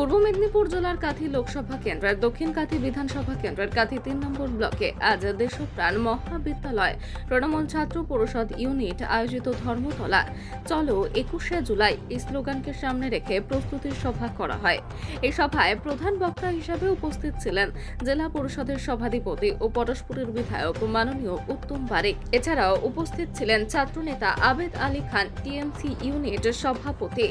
পূর্ব মেদিনীপুর জেলার কাঁথি লোকসভা কেন্দ্রের দক্ষিণ কাঁথি বিধানসভা কেন্দ্রের কাঁথি ৩ নম্বর ব্লকে আজ দেশপ্রাণ মহাবিদ্যালয় তৃণমূল ছাত্র পরিষদ ইউনিট আয়োজিত ধর্মতলা চলো ২১শে জুলাই এই স্লোগানকে সামনে রেখে প্রস্তুতির সভা করা হয়। এই সভায় প্রধান বক্তা হিসেবে উপস্থিত ছিলেন জেলা পরিষদের সভাধিপতি ও পরশপুরের বিধায়ক মাননীয় উত্তম বারিক। এছাড়াও উপস্থিত ছিলেন ছাত্রনেতা আবেদ আলী খান, টিএমসি ইউনিট সভাপতি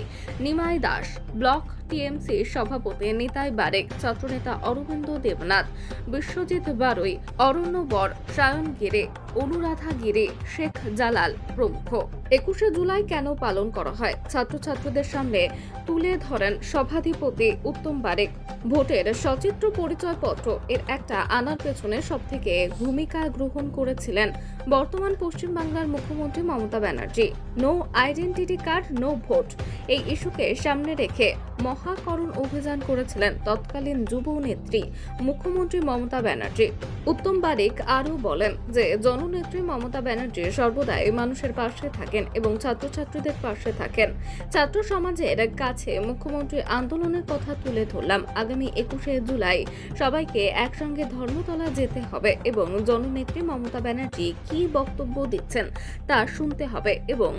নিমাই দাস, ব্লক টিএমসি সভাপতি নিতাই বারেক, ছাত্রনেতা অরবিন্দ দেবনাথ, বিশ্বজিৎ বারুই, অরণ্য বর, সায়ন গিরে, অনুরাধা গিরে, শেখ জালাল প্রমুখ। ২১শে জুলাই কেন পালন করা হয় ছাত্রছাত্রীদের সামনে তুলে ধরেন সভাধিপতি উত্তম বারেক। ভোটের সচিত্র পরিচয়পত্র এর একটা আনার পেছনে সবথেকে ভূমিকা গ্রহণ করেছিলেন বর্তমান পশ্চিমবাংলার মুখ্যমন্ত্রী Mamata Banerjee. No identity card, no vote এই ইস্যুকে সামনে রেখে মহাকরণ অভিযান করেছিলেন তৎকালীন যুব নেত্রী মুখ্যমন্ত্রী মমতা ব্যানার্জি। উত্তম বারিক আরও বলেন যে জননেত্রী মমতা ব্যানার্জি সর্বদাই মানুষের পাশে থাকেন এবং ছাত্রছাত্রীদের পাশে থাকেন। ছাত্র সমাজের কাছে মুখ্যমন্ত্রী আন্দোলনের কথা তুলে ধরলাম। আগামী ২১শে জুলাই সবাইকে একসঙ্গে ধর্মতলা যেতে হবে এবং জননেত্রী মমতা ব্যানার্জি কি বক্তব্য দিচ্ছেন তা শুনতে হবে এবং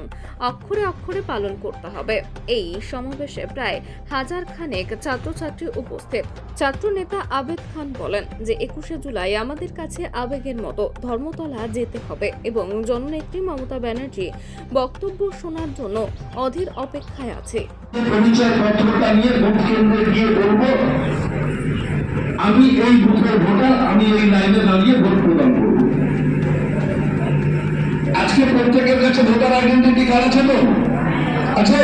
অক্ষরে অক্ষরে পালন করতে হবে। এই সমাবেশে প্রায় হাজার খানেক ছাত্রছাত্রী উপস্থিত। ছাত্র নেতা আবেদ খান বলেন যে ২১শে জুলাই আমাদের কাছে আবেগের মতো ধর্মতলা যেতে হবে এবং জননেত্রী মমতা ব্যানার্জি বক্তব্য শোনার জন্য অধীর অপেক্ষায় আছে। আমি এই বুথের ভোটার, আমি এই লাইনে দাঁড়িয়ে ভোট প্রদান করব। আজকে প্রত্যেকের কাছে ভোটার আইডেন্টিটি কার্ড আছে তো? আছে?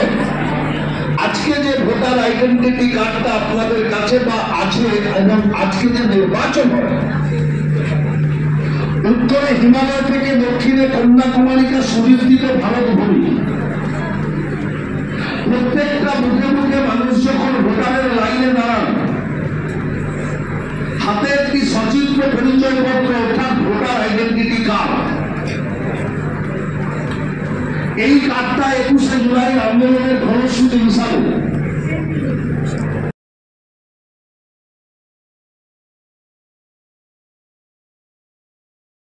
আজকে যে ভোটার আইডেন্টিটি কার্ডটা আপনাদের কাছে বা আছে এবং আজকে যে নির্বাচন হয়, উত্তরে হিমালয় থেকে দক্ষিণে কন্যাকুমারিকা সুবিস্তৃত ভারত ভূমি, প্রত্যেকটা বুথে বুথে মানুষ যখন ভোটারের লাইনে দাঁড়ান, হাতে একটি সচিত্র পরিচয়পত্র অর্থাৎ ভোটার আইডেন্টিটি কার্ড, এই কার্ডটা ২১শে জুলাই আন্দোলনের ফলশ্রুতি হিসাবে